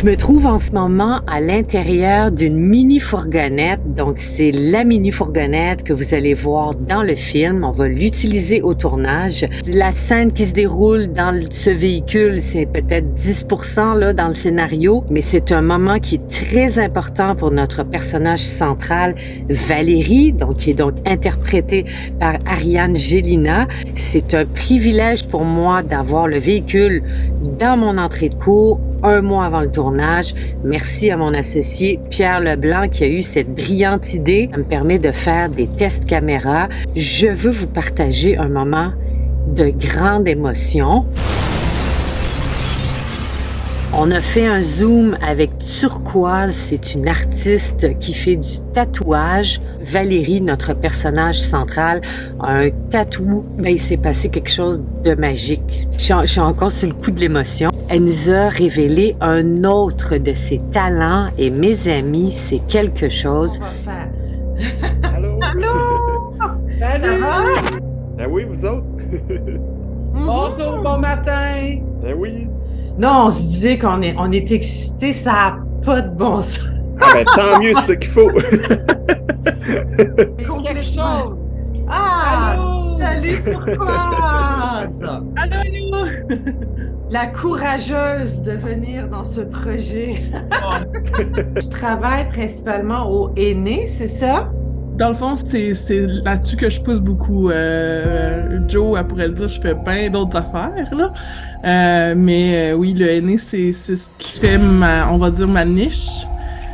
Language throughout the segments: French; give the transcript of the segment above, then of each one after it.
Je me trouve en ce moment à l'intérieur d'une mini-fourgonnette. Donc, c'est la mini-fourgonnette que vous allez voir dans le film. On va l'utiliser au tournage. La scène qui se déroule dans ce véhicule, c'est peut-être 10% là, dans le scénario, mais c'est un moment qui est très important pour notre personnage central, Valérie, donc qui est donc interprétée par Ariane Gélina. C'est un privilège pour moi d'avoir le véhicule dans mon entrée de cours 1 mois avant le tournage. Merci à mon associé Pierre Leblanc qui a eu cette brillante idée. Ça me permet de faire des tests caméra. Je veux vous partager un moment de grande émotion. On a fait un zoom avec Turquoise, c'est une artiste qui fait du tatouage. Valérie, notre personnage central, a un tatou. Ben, il s'est passé quelque chose de magique. Je suis encore sur le coup de l'émotion. Elle nous a révélé un autre de ses talents et mes amis, c'est quelque chose. On va faire. Allô? Allô? Salut! Ça va? Ben oui, vous autres? Bonjour, bon matin! Ben oui. Non, on se disait qu'on est excités, ça n'a pas de bon sens. Ah ben tant mieux, c'est ce qu'il faut. Quelque chose. Ah! Allô? Salut Turquoise! Allô, allô! La courageuse de venir dans ce projet. Tu travailles principalement au Aîné, c'est ça? Dans le fond, c'est là-dessus que je pousse beaucoup. Joe, elle pourrait le dire, je fais bien d'autres affaires, là. Mais oui, le aîné, c'est ce qui fait on va dire, ma niche.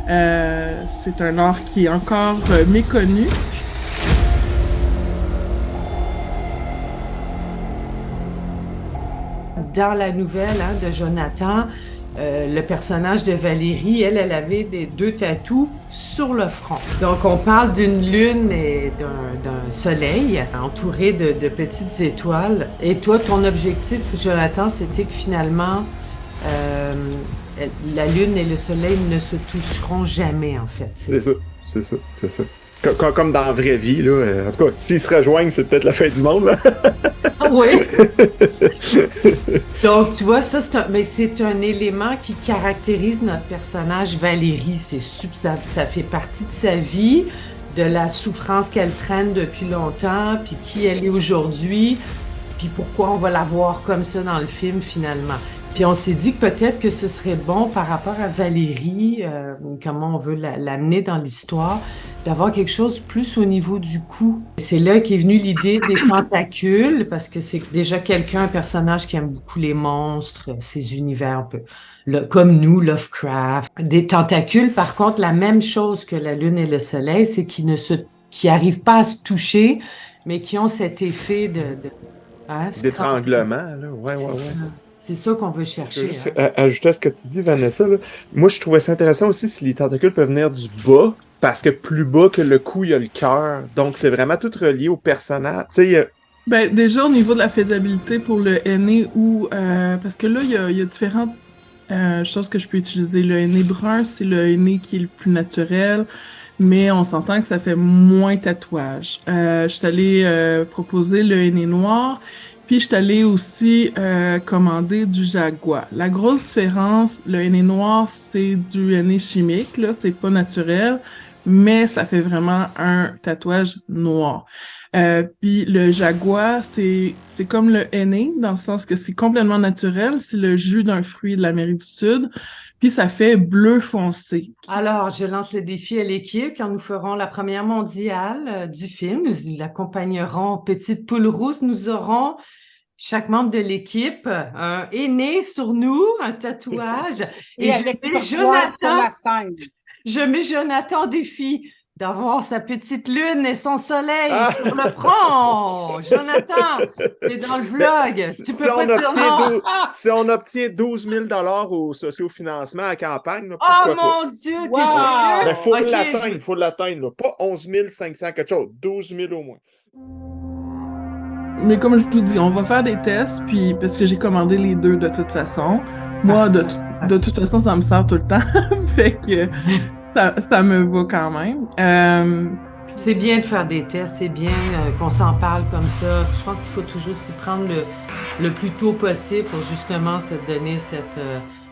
C'est un art qui est encore méconnu. Dans la nouvelle de Jonathan, le personnage de Valérie, elle avait des 2 tatous sur le front. Donc, on parle d'une lune et d'un soleil entouré de petites étoiles. Et toi, ton objectif, Jonathan, c'était que finalement, la lune et le soleil ne se toucheront jamais, en fait. C'est ça. Comme dans la vraie vie, là. En tout cas, s'ils se rejoignent, c'est peut-être la fin du monde, là. Ah oui! Donc, tu vois, ça, c'est un élément qui caractérise notre personnage Valérie. Ça fait partie de sa vie, de la souffrance qu'elle traîne depuis longtemps, puis qui elle est aujourd'hui, puis pourquoi on va la voir comme ça dans le film, finalement. Puis on s'est dit que peut-être que ce serait bon par rapport à Valérie, comment on veut l'amener dans l'histoire, d'avoir quelque chose plus au niveau du cou. C'est là qu'est venue l'idée des tentacules, parce que c'est déjà un personnage qui aime beaucoup les monstres, ces univers un peu, comme nous, Lovecraft. Des tentacules, par contre, la même chose que la lune et le soleil, c'est qui arrivent pas à se toucher, mais qui ont cet effet d'étranglement, là. Ouais. C'est ça qu'on veut chercher. Je veux juste ajouter à ce que tu dis, Vanessa, là. Moi, je trouvais ça intéressant aussi si les tentacules peuvent venir du bas, parce que plus bas que le cou, il y a le cœur. Donc, c'est vraiment tout relié au personnage. Tu sais, Ben, déjà, au niveau de la faisabilité pour le aîné, parce que là, il y a différentes choses que je peux utiliser. Le aîné brun, c'est le aîné qui est le plus naturel, mais on s'entend que ça fait moins tatouage. Je suis allée proposer le aîné noir, puis je suis allée aussi commander du jaguar. La grosse différence, le aîné noir, c'est du aîné chimique, là, c'est pas naturel, mais ça fait vraiment un tatouage noir. Puis le jaguar, c'est comme le aîné, dans le sens que c'est complètement naturel, c'est le jus d'un fruit de l'Amérique du Sud, puis ça fait bleu foncé. Alors, je lance le défi à l'équipe quand nous ferons la première mondiale du film. Nous l'accompagnerons Petite Poule Rousse. Nous aurons, chaque membre de l'équipe, un aîné sur nous, un tatouage. Et avec Jonathan sur la scène. Je mets Jonathan au défi d'avoir sa petite lune et son soleil sur le front. Jonathan, c'est dans le vlog. Tu peux pas dire non. Si on obtient 12 000 $ au sociofinancement à la campagne, là, oh mon Dieu, t'es sérieux? Mais faut l'atteindre, là. Pas 11 500 quelque chose, 12 000 au moins. Mais comme je vous dis, on va faire des tests, puis parce que j'ai commandé les 2 de toute façon. Moi, de toute façon, ça me sert tout le temps. Fait que ça me va quand même. C'est bien de faire des tests, c'est bien qu'on s'en parle comme ça. Je pense qu'il faut toujours s'y prendre le plus tôt possible pour justement se donner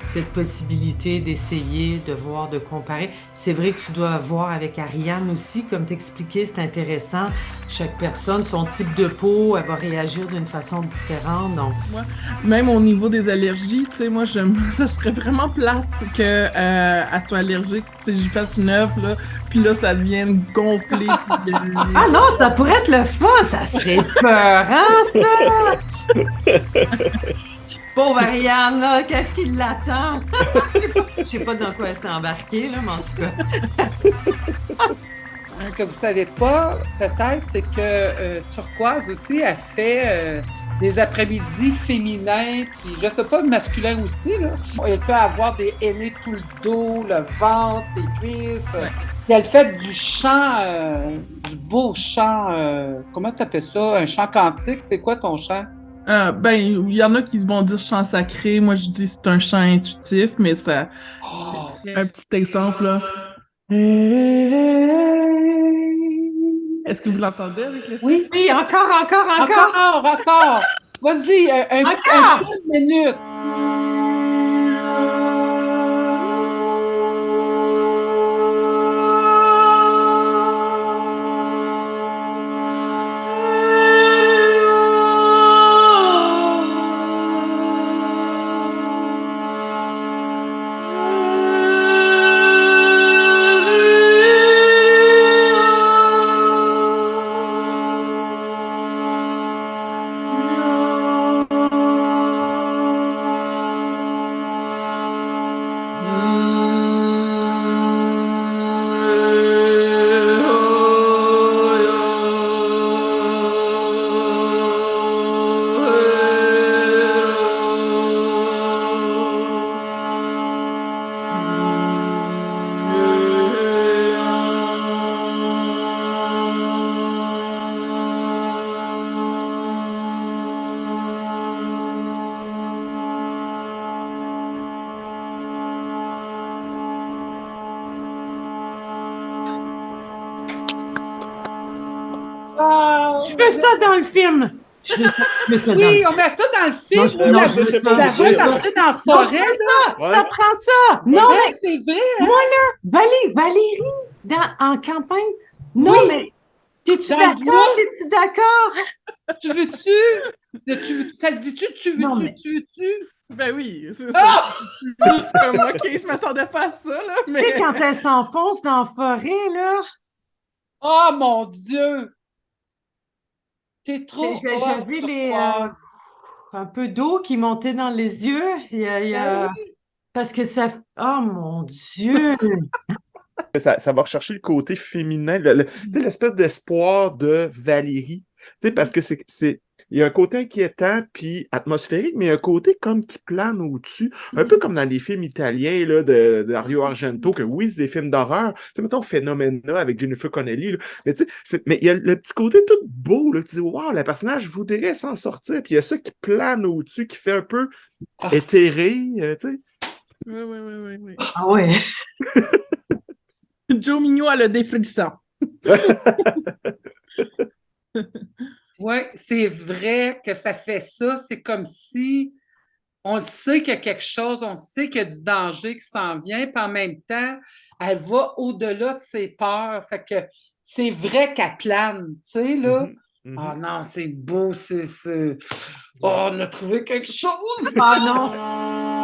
cette possibilité d'essayer, de voir, de comparer. C'est vrai que tu dois voir avec Ariane aussi, comme t'expliquais, c'est intéressant. Chaque personne, son type de peau, elle va réagir d'une façon différente. Donc, Moi, même au niveau des allergies, tu sais, moi, ça serait vraiment plate que elle soit allergique, tu sais, j'y fasse une œuvre, là, puis là, ça devienne gonflé. Puis, ah non, ça pourrait être le fun! Ça serait peurant, ça! Pauvre Ariane, là, qu'est-ce qui l'attend? Je sais pas dans quoi elle s'est embarquée, là, mais en tout cas. Ce que vous savez pas, peut-être, c'est que Turquoise aussi a fait des après-midi féminins, puis je sais pas, masculins aussi, là. Elle peut avoir des aînés tout le dos, le ventre, les cuisses. Ouais. Puis elle fait du chant, du beau chant, comment tu appelles ça? Un chant quantique, c'est quoi ton chant? ben, il y en a qui vont dire chant sacré, moi, je dis c'est un chant intuitif, mais ça, Oh. un petit exemple, là. Est-ce que vous l'entendez avec le Oui, Oui, encore. encore. Vas-y, un petit minute. Je veux ça dans le film. Je veux ça dans le Oui, film. on met ça dans le film. Non, ou non, la je sais pas, la je sais vraie pas. marcher dans la Non, forêt. c'est là. ça, ça prend ça. Non, Ouais, mais c'est vrai. Hein? Valérie, en campagne, non, Oui. mais t'es-tu Dans le d'accord? bois. T'es-tu d'accord? Tu veux-tu? Ça se dit-tu? Non, mais- Tu veux-tu? Ben oui, c'est Ah! ça. Juste comme, OK, je m'attendais pas à ça, là, Tu sais, mais... quand elle s'enfonce dans la forêt, là, Oh mon Dieu! T'es trop j'avais turquoise. un peu d'eau qui montait dans les yeux. Ben oui. Parce que ça... Oh mon Dieu! Ça va rechercher le côté féminin, tu sais, l'espèce d'espoir de Valérie. Tu sais, parce que il y a un côté inquiétant puis atmosphérique, mais il y a un côté comme qui plane au-dessus, un peu comme dans les films italiens là, de Dario Argento, que oui, c'est des films d'horreur. Tu sais, mettons Phenomena avec Jennifer Connelly, là. Mais tu sais, mais il y a le petit côté tout beau, là, tu dis, waouh, le personnage voudrait s'en sortir, puis il y a ça qui plane au-dessus, qui fait un peu Ah, éthéré, tu sais. Oui. Ah ouais! Joe Mignot, elle a des frissons. oui, c'est vrai que ça fait ça. C'est comme si on sait qu'il y a quelque chose, on sait qu'il y a du danger qui s'en vient, puis en même temps, elle va au-delà de ses peurs. Fait que c'est vrai qu'elle plane, tu sais, là. Ah non, c'est beau, c'est... Oh, on a trouvé quelque chose! Ah non!